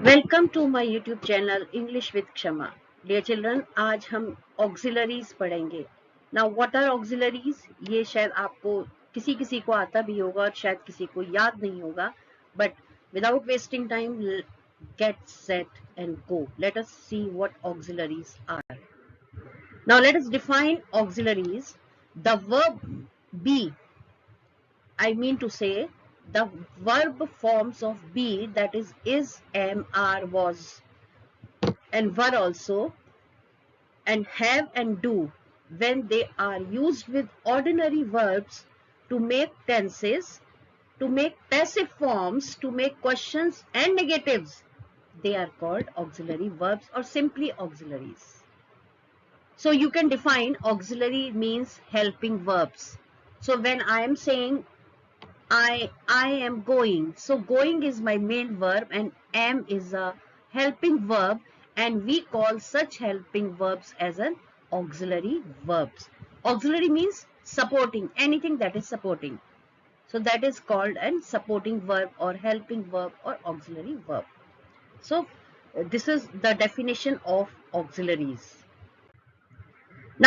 Welcome to my YouTube channel English with Kshama. Dear children, आज हम auxiliaries पढ़ेंगे। Now what are auxiliaries, ये शायद आपको किसी किसी को आता भी होगा और शायद किसी को याद नहीं होगा, but without wasting time, get set and go. Let us see what auxiliaries are. Now let us define auxiliaries. The verb be, I mean to say, the verb forms of be, that is, am, are, was, and were also, and have and do, when they are used with ordinary verbs to make tenses, to make passive forms, to make questions and negatives, they are called auxiliary verbs or simply auxiliaries. So you can define auxiliary means helping verbs. So when I am saying I am going. So going is my main verb and am is a helping verb, and we call such helping verbs as an auxiliary verbs. Auxiliary means supporting, anything that is supporting. So that is called an supporting verb or helping verb or auxiliary verb. So this is the definition of auxiliaries.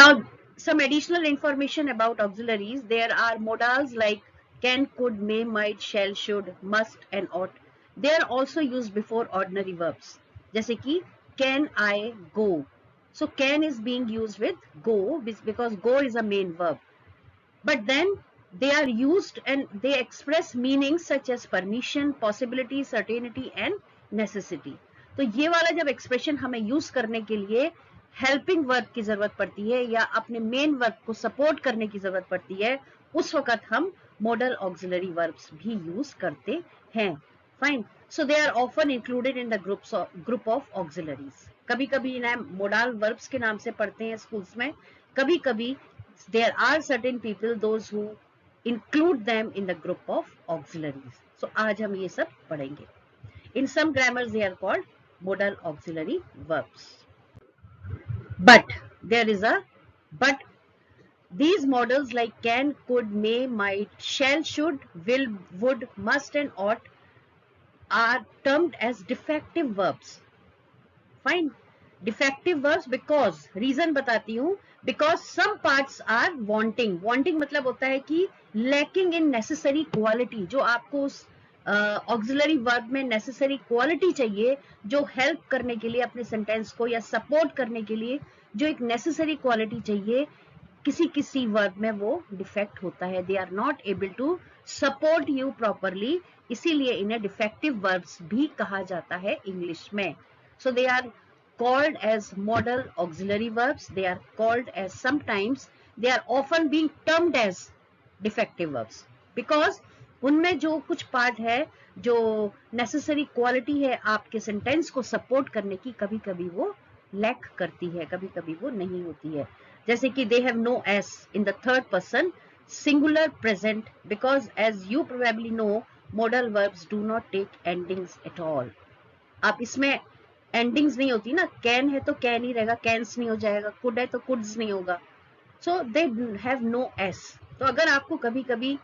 Now, some additional information about auxiliaries. There are modals like can, could, may, might, shall, should, must and ought. They are also used before ordinary verbs. जैसे कि can I go. So can is being used with go because go is a main verb. But then they are used and they express meanings such as permission, possibility, certainty and necessity. तो ये वाला जब expression हमें use करने के लिए helping verb की जरूरत पड़ती है या अपने मेन वर्ब को सपोर्ट करने की जरूरत पड़ती है, उस वक्त हम मॉडल ऑक्सिलरी वर्ब्स भी यूज करते हैं. Fine. So they are often included in the group of auxiliaries. कभी कभी इन्हें मॉडल वर्ब्स के नाम से पढ़ते हैं स्कूल्स में, कभी कभी there are certain people those who include them in the group of auxiliaries. So आज हम ये सब पढ़ेंगे. In some grammars they are called modal auxiliary verbs. But there is a but. These modals like can, could, may, might, shall, should, will, would, must and ought are termed as defective verbs. Fine. Defective verbs because, reason बताती हूँ, because some parts are wanting. Wanting मतलब होता है कि lacking in necessary quality. जो आपको उस auxiliary verb में necessary quality चाहिए, जो help करने के लिए अपने sentence को या support करने के लिए जो एक necessary quality चाहिए, किसी किसी वर्ब में वो डिफेक्ट होता है. They are not able to support you properly, इसीलिए इन्हें डिफेक्टिव वर्ब्स भी कहा जाता है इंग्लिश में. So they are called as modal auxiliary verbs. They are called as sometimes, they are often being termed as defective verbs because उनमें जो कुछ पार्ट है, जो नेसेसरी क्वालिटी है आपके सेंटेंस को सपोर्ट करने की, कभी कभी वो लैक करती है, कभी कभी वो नहीं होती है. जैसे कि they have no s in the third person singular present because as you probably know modal verbs do not take endings at all. आप इसमें एंडिंग्स नहीं होती ना, कैन है तो कैन ही रहेगा, कैंस नहीं हो जाएगा, कुड है तो कुड्स नहीं होगा. सो दे हैव नो एस. तो अगर आपको कभी कभी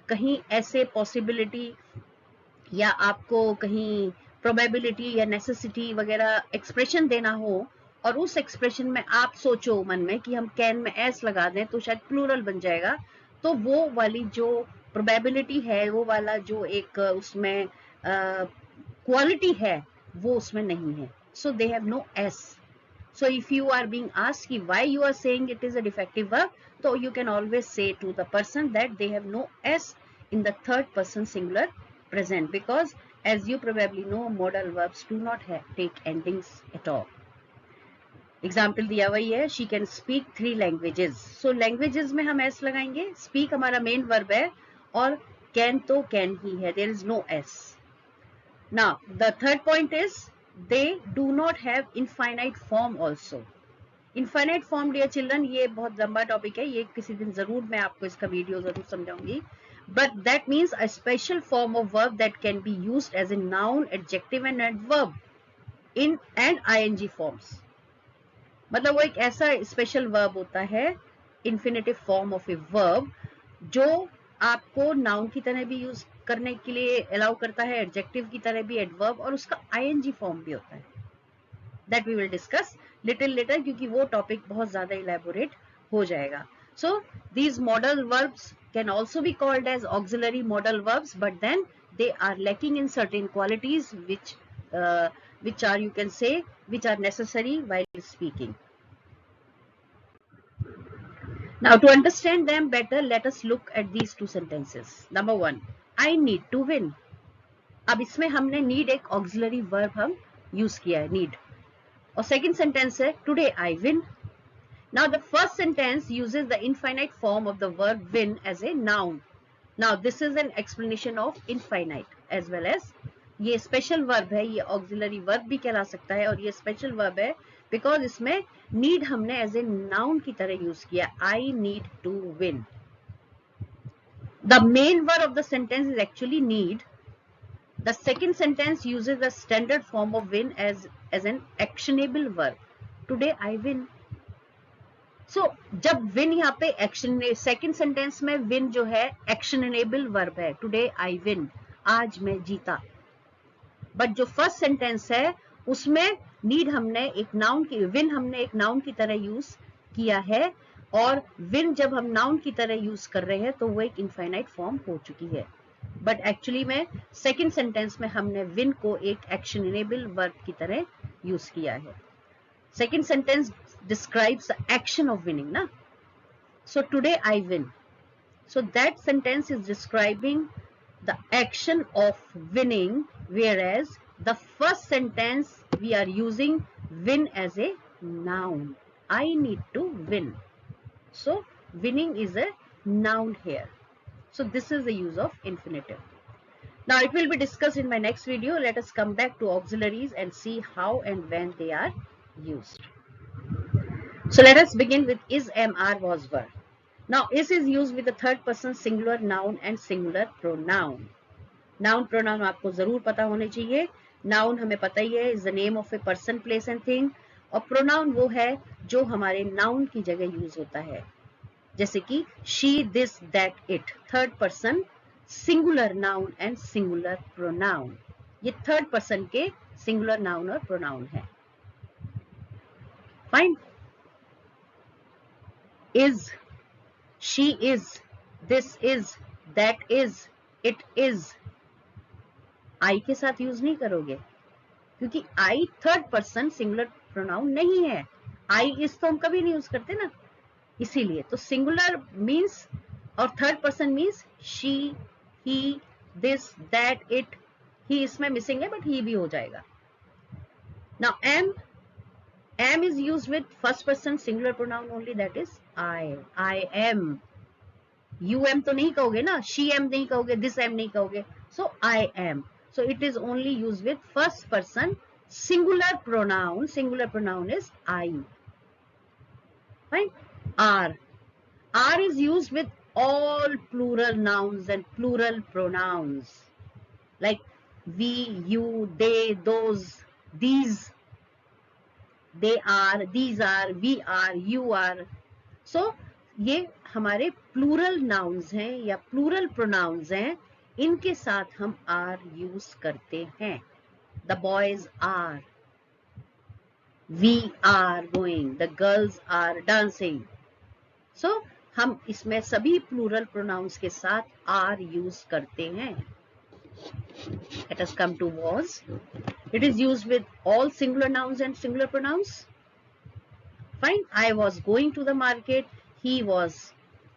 कहीं ऐसे पॉसिबिलिटी या आपको कहीं प्रोबेबिलिटी या नेसेसिटी वगैरह एक्सप्रेशन देना हो और उस एक्सप्रेशन में आप सोचो मन में कि हम कैन में एस लगा दें तो शायद प्लूरल बन जाएगा, तो वो वाली जो प्रोबेबिलिटी है, वो वाला जो एक उसमें क्वालिटी है, वो उसमें नहीं है. So they have no S. So if you are being asked why you are saying it is a defective verb, so you can always say to the person that they have no s in the third person singular present because as you probably know modal verbs do not take endings at all. Example दिया हुआ है, she can speak 3 languages. So languages में हम S लगाएंगे. Speak हमारा main verb है और can तो कैन ही है, there is no S. Now the third point is they do not have infinite form also. Infinite form dear children, ये बहुत लंबा टॉपिक है, ये किसी दिन जरूर मैं आपको इसका वीडियो जरूर समझाऊंगी. But that means a special form of verb that can be used as a noun, adjective and adverb in and ING forms. मतलब वो एक ऐसा स्पेशल वर्ब होता है, infinitive form of a verb, जो आपको नाउन की तरह भी यूज करने के लिए अलाउ करता है, एडजेक्टिव की तरह भी एडवर्ब, और उसका आईएनजी फॉर्म भी होता है. That we will discuss little later, क्योंकि वो टॉपिक बहुत ज्यादा इलेबोरेट हो जाएगा. So these modal verbs can also be called as auxiliary modal verbs, but then they are lacking in certain qualities which are, you can say, which are necessary while speaking. Now to understand them better, let us look at these two sentences. Number one, I need to win. अब इसमें हमने need एक auxiliary verb हम use किया है, need. और second sentence है today I win. Now the first sentence uses the infinite form of the verb win as a noun. Now this is an explanation of infinite as well as ये special verb है, ये auxiliary verb भी कहला सकता है, और ये special verb है because इसमें need हमने as a noun की तरह use किया. I need to win. The main verb of the sentence is actually need. The second sentence uses the standard form of win as an actionable verb. Today I win. So, जब win यहाँ पे action, second sentence में win जो है actionable verb है. Today I win, आज मैं जीता. बट जो फर्स्ट सेंटेंस है उसमें नीड हमने एक नाउन की, विन हमने एक नाउन की तरह यूज किया है, और विन जब हम नाउन की तरह यूज कर रहे हैं तो वो एक इनफाइनाइट फॉर्म हो चुकी है. बट एक्चुअली में सेकेंड सेंटेंस में हमने विन को एक एक्शनेबल वर्ब की तरह यूज किया है. Second sentence describes the action of winning, na? So today I win. So that sentence is describing the action of winning, whereas the first sentence we are using win as a noun. I need to win. So winning is a noun here. So this is the use of infinitive. Now it will be discussed in my next video. Let us come back to auxiliaries and see how and when they are used. So let us begin with is, am, are, was, were. Now is used with the third person singular noun and singular pronoun. Noun pronoun आपको जरूर पता होने चाहिए. Noun हमें पता ही है, is the name of a person, place and thing. और pronoun वो है जो हमारे noun की जगह यूज होता है, जैसे कि she, this, that, it. Third person singular noun and singular pronoun. ये थर्ड पर्सन के सिंगुलर नाउन और प्रोनाउन है. Fine. is, she is, this is, that is, it is. I के साथ यूज नहीं करोगे, क्योंकि I third person singular pronoun नहीं है. I is तो हम कभी नहीं यूज करते ना, इसीलिए. तो सिंगुलर मीन्स और third person means she, he, this, that, it. he इसमें मिसिंग है, बट he भी हो जाएगा. Now am is used with first person singular pronoun only, that is I am. You am तो नहीं कहोगे ना, she am नहीं कहोगे, this am नहीं कहोगे. So I am. So it is only used with first person singular pronoun. Singular pronoun is I. Fine. Are is used with all plural nouns and plural pronouns like we, you, they, those, these. They are, these are, we are, you are. So ये हमारे plural nouns हैं या plural pronounce हैं, इनके साथ हम are use करते हैं. The boys are, we are going, the girls are dancing. So हम इसमें सभी प्लूरल प्रोनाउंस के साथ आर यूज करते हैं. Let us come to was. It is used with all singular nouns and singular pronouns. Fine. I was going to the market. He was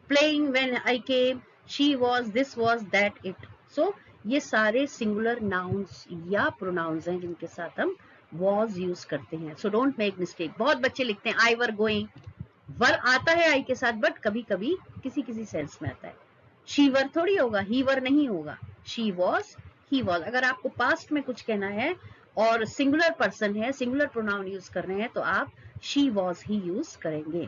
playing when I came. She was, this was, that, it. So ये सारे singular nouns या pronouns हैं जिनके साथ हम was use करते हैं. So don't make mistake. बहुत बच्चे लिखते हैं I were going. वर आता है I के साथ, बट कभी कभी किसी किसी सेंस में आता है. She were थोड़ी होगा, he were नहीं होगा. She was, he was. अगर आपको पास्ट में कुछ कहना है और सिंगुलर पर्सन है, सिंगुलर प्रोनाउन यूज कर रहे हैं, तो आप she was, he यूज करेंगे.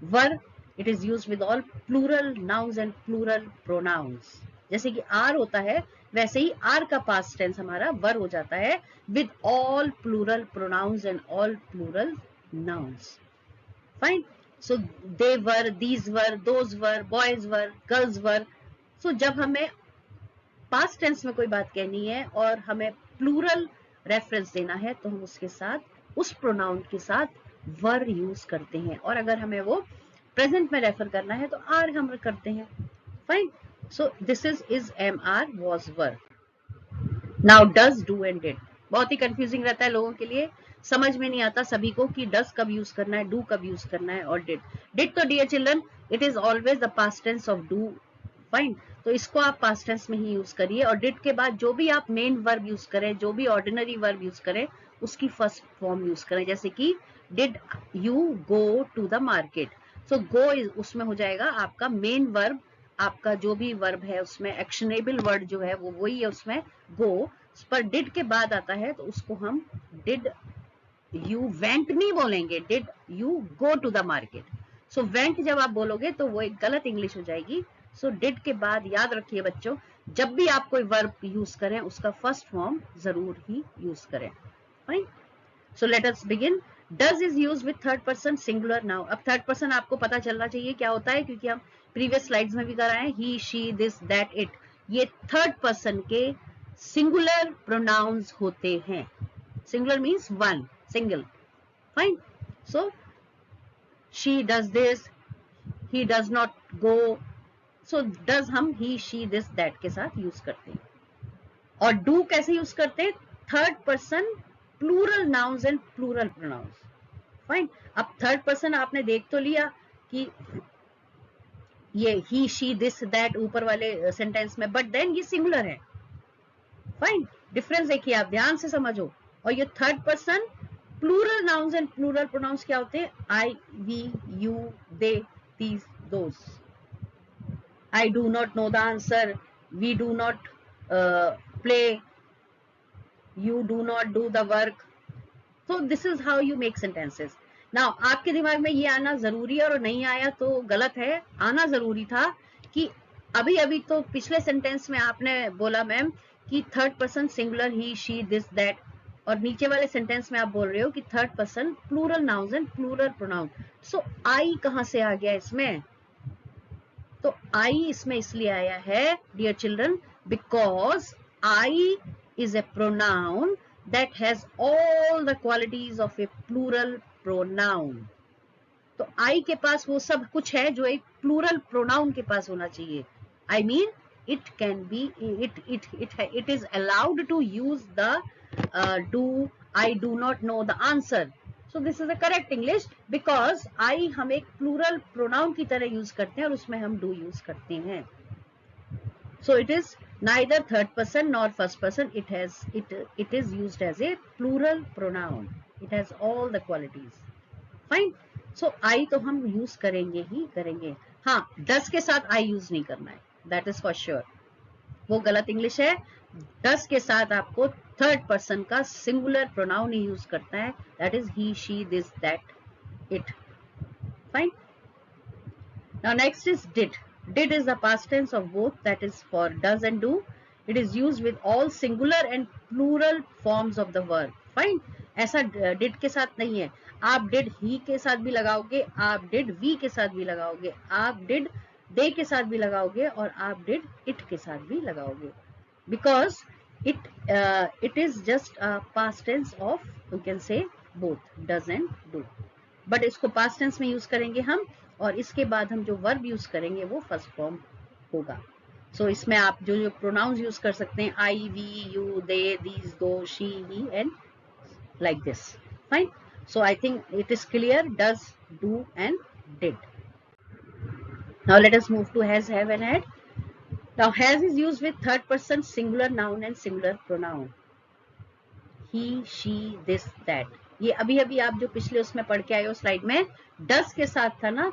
Were, it is use with all plural nouns and plural pronouns. जैसे कि आर होता है, वैसे ही आर का पास्ट टेंस हमारा वर हो जाता है with all plural pronouns and all plural nouns. Fine. So they were, these were, those were, boys were, girls were. So जब हमें पास्ट टेंस में कोई बात कहनी है और हमें प्लूरल रेफरेंस देना है तो हम उसके साथ उस प्रोनाउन के साथ वर यूज करते हैं, और अगर हमें वो प्रेजेंट में रेफर करना है तो आर हम करते हैं। Fine, so this is am are was were. Now does, do and did बहुत ही कंफ्यूजिंग रहता है लोगों के लिए, समझ में नहीं आता सभी को कि डज कब यूज करना है, डू कब यूज करना है, और डिड। डिड तो dear children it is always the past tense of do. Fine, तो इसको आप पास्ट टेंस में ही यूज करिए, और डिड के बाद जो भी आप मेन वर्ब यूज करें, जो भी ऑर्डिनरी वर्ब यूज करें, उसकी फर्स्ट फॉर्म यूज करें। जैसे कि did you go to the market, so go उसमें हो जाएगा आपका मेन वर्ब, आपका जो भी वर्ब है उसमें एक्शनेबल वर्ड जो है वो वही है उसमें गो, पर डिड के बाद आता है तो उसको हम डिड यू वेंट नहीं बोलेंगे, did you go to the market. So went जब आप बोलोगे तो वो एक गलत इंग्लिश हो जाएगी। सो डिड के बाद याद रखिए बच्चों, जब भी आप कोई वर्ब यूज करें उसका फर्स्ट फॉर्म जरूर ही यूज करें। Fine, so let us begin. Does is use with third person singular now. अब थर्ड पर्सन आपको पता चलना चाहिए क्या होता है, क्योंकि हम प्रीवियस स्लाइड्स में भी कर रहे हैं, ही शी दिस दैट इट, ये थर्ड पर्सन के सिंगुलर प्रोनाउंस होते हैं। Singular means one, single. Fine, so she does this, he does not go, so does हम he she this that के साथ यूज करते हैं। और do कैसे यूज करते हैं, third person plural nouns and plural pronouns. Fine, अब थर्ड पर्सन आपने देख तो लिया कि ये he she this that ऊपर वाले सेंटेंस में, बट देन ये सिंगुलर है। फाइन, डिफरेंस देखिए आप ध्यान से समझो। और ये third person plural nouns and plural pronouns क्या होते हैं, I, we, you, they, these, those. I do not know the answer, we do not play, you do not do the work. So this is how you make sentences. Now आपके दिमाग में ये आना जरूरी है, और नहीं आया तो गलत है, आना जरूरी था कि अभी अभी तो पिछले सेंटेंस में आपने बोला मैम कि third person singular he she this that, और नीचे वाले सेंटेंस में आप बोल रहे हो कि third person plural nouns and plural pronoun. So I कहां से आ गया इसमें, तो आई इसमें इसलिए आया है dear children because I is a pronoun that has all the qualities of a plural pronoun. तो आई के पास वो सब कुछ है जो एक प्लूरल प्रोनाउन के पास होना चाहिए। I mean it can be, it is allowed to use the do, I do not know the answer. So this is the correct English because I हम एक plural pronoun की तरह use करते हैं और उसमें हम do use करते हैं। So it is neither third person nor first person, it is used as a plural pronoun, it has all the qualities. Fine, so I तो हम use करेंगे ही करेंगे। हाँ, does के साथ I use नहीं करना है, that is for sure, वो गलत इंग्लिश है। डस के साथ आपको थर्ड पर्सन का सिंगुलर प्रोनाउन ही यूज करता है, that is he she this that it. Fine, now next is did. Did is the past tense of both, that is for does and do. It is used with all singular and plural forms of the verb. Fine, ऐसा did के साथ नहीं है, आप did he के साथ भी लगाओगे, आप डिड वी के साथ भी लगाओगे, आप डिड दे के साथ भी लगाओगे, और आप डिड इट के साथ भी लगाओगे, because it is just past tense of, you can say both does and do, but इसको पास्ट टेंस में यूज करेंगे हम, और इसके बाद हम जो वर्ब यूज करेंगे वो फर्स्ट फॉर्म होगा। सो इसमें आप जो जो प्रोनाउंस यूज कर सकते हैं, I, we, you, they, these, दो, she, he, and like this. Fine, so I think it is clear, does, do and did. Now let us move to has, have and had. Now has is used with third person singular noun and singular pronoun, he, she, this, that. ये अभी अभी आप जो पिछले उसमें पढ़ के आए हो स्लाइड में, does के साथ था ना,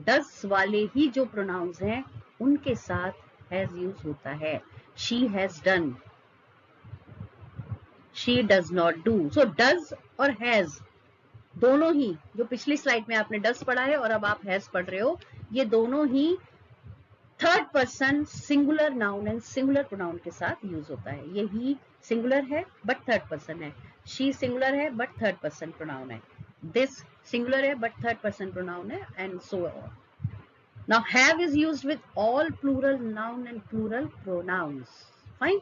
does वाले ही जो प्रोनाउंस हैं उनके साथ has यूज होता है। she has done, she does not do. So does और has दोनों ही, जो पिछली स्लाइड में आपने does पढ़ा है और अब आप has पढ़ रहे हो, ये दोनों ही third person singular noun and singular pronoun के साथ यूज होता है। ये ही सिंगुलर है बट थर्ड पर्सन है, she सिंगुलर है बट थर्ड पर्सन प्रोनाउन है, this सिंगुलर है बट थर्ड पर्सन प्रोनाउन है, and so on. Now have is used with all plural noun and plural pronouns. Fine.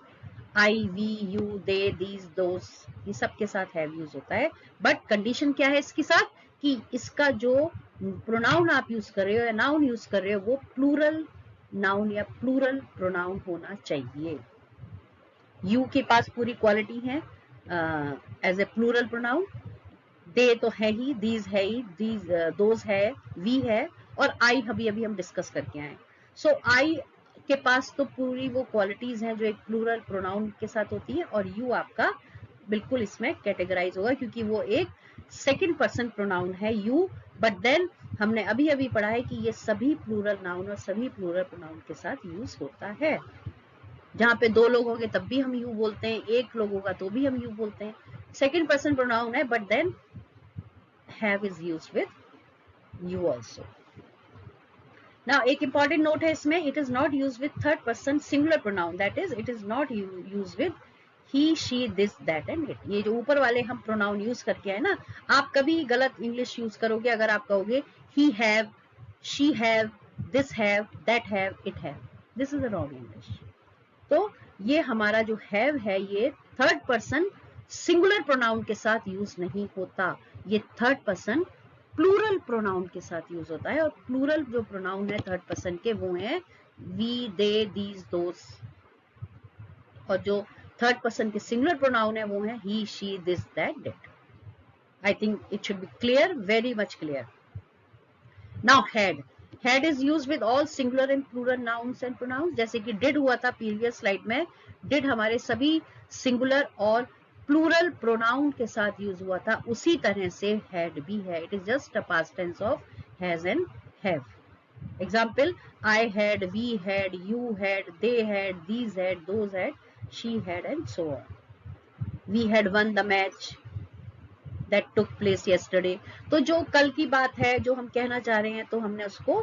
I, we, you, they, these, those, ये सब के साथ have use होता है। But condition क्या है इसके साथ कि इसका जो प्रोनाउन आप यूज कर रहे हो या नाउन यूज कर रहे हो वो प्लूरल नाउन या प्लूरल प्रोनाउन होना चाहिए। यू के पास पूरी क्वालिटी है एज ए प्लूरल प्रोनाउन। दे तो है ही, दीज है ही, दीज दोज है, वी है, और आई अभी अभी हम डिस्कस करके आए। सो आई के पास तो पूरी वो क्वालिटीज हैं जो एक प्लूरल प्रोनाउन के साथ होती है, और यू आपका बिल्कुल इसमें कैटेगराइज होगा क्योंकि वो एक सेकंड पर्सन प्रोनाउन है यू। बट देन हमने अभी अभी पढ़ा है कि ये सभी प्लूरल नाउन और सभी प्लूरल प्रोनाउन के साथ यूज होता है। जहां पे दो लोग होंगे तब भी हम यू बोलते हैं, एक लोग होगा तो भी हम यू बोलते हैं। सेकंड पर्सन प्रोनाउन है, but then have is used with you also. Now एक important note है इसमें, it is not used with third person singular pronoun, that is it is not used with he, she, this, that and it. ये जो ऊपर वाले हम pronoun use करके आए ना, आप कभी गलत इंग्लिश यूज करोगे अगर आप कहोगे he have, she have, this have, that have, it have. This is a wrong English. तो ये हमारा जो have है ये थर्ड पर्सन सिंगुलर प्रोनाउन के साथ यूज नहीं होता, ये थर्ड पर्सन प्लूरल प्रोनाउन के साथ यूज होता है। और प्लूरल जो प्रोनाउन है थर्ड पर्सन के वो है वी, दे, दीज, दोस, और जो थर्ड पर्सन के सिंगुलर प्रोनाउन है वो है he, she, this, that, that. I think it should be clear, very much clear. Now had is use with all singular and plural nouns and pronouns. जैसे कि did हुआ था previous slide में, did हमारे सभी सिंगुलर और plural pronoun के साथ यूज हुआ था, उसी तरह से हैड भी है। It is just a past tense of has and have. Example, I had, we had, you had, they had, these had, those had, she had and so on. We had won the match that took place yesterday। तो जो कल की बात है जो हम कहना चाह रहे हैं तो हमने उसको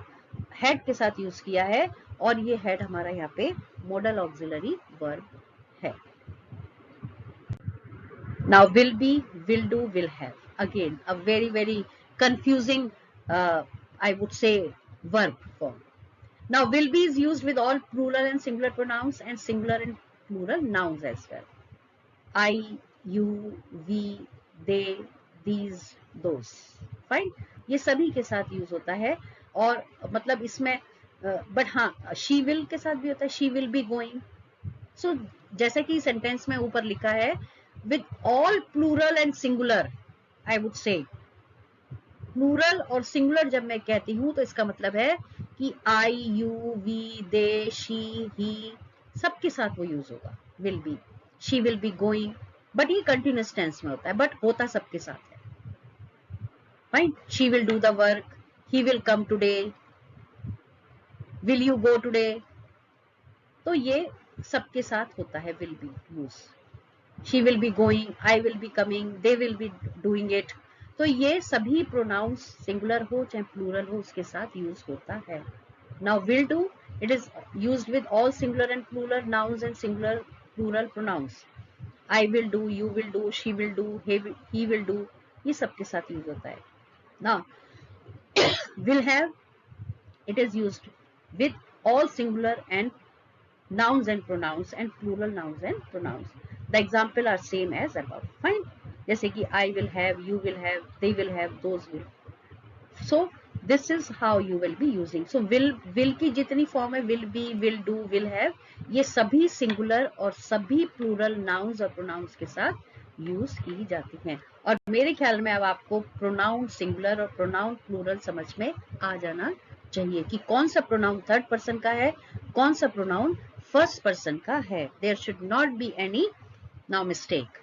had के साथ यूज किया है, और ये had हमारा यहाँ पे मॉडल ऑक्सिलरी वर्ब है। Now will be, will do, will have, again a very confusing I would say verb form. Now will be is used with all plural and singular pronouns and singular and plural nouns as well. I, you, we, they, these, those, fine, ये सभी के साथ use होता है। और मतलब इसमें but हाँ she will के साथ भी होता है, she will be going। सो जैसे कि सेंटेंस में ऊपर लिखा है with all plural and singular, I would say plural और सिंगुलर जब मैं कहती हूं तो इसका मतलब है कि I, you, we, they, she, he, सबके साथ वो यूज होगा will be. She will be going, but ये कंटिन्यूअस टेंस में होता है, बट होता सबके साथ है। Fine, she will do the work, he will come today, will you go today, तो ये सबके साथ होता है will be use. She will be going, I will be coming, they will be doing it, तो ये सभी प्रोनाउंस सिंगुलर हो चाहे प्लूरल हो उसके साथ यूज होता है। Now will do, it is used with all singular and plural nouns and singular plural pronouns. I will do, you will do, she will do, he will do, ये सबके साथ यूज होता है। Now will have, it is used with all singular and nouns and pronouns and plural nouns and pronouns. The example are same as above. Fine. जैसे कि I will have, you will have, they will have, those will. So this is how you will be using. So will की जितनी form है will be, will do, will have, ये सभी singular और सभी plural nouns और pronounce के साथ यूज की जाती हैं। और मेरे ख्याल में अब आपको प्रोनाउन सिंगुलर और प्रोनाउन प्लूरल समझ में आ जाना चाहिए कि कौन सा प्रोनाउन थर्ड पर्सन का है, कौन सा प्रोनाउन फर्स्ट पर्सन का है। There should not be any now mistake.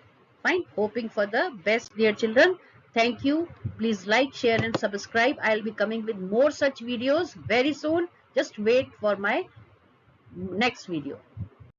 Fine. Hoping for the best, dear children. Thank you. Please like, share and subscribe. I'll be coming with more such videos very soon. Just wait for my next video.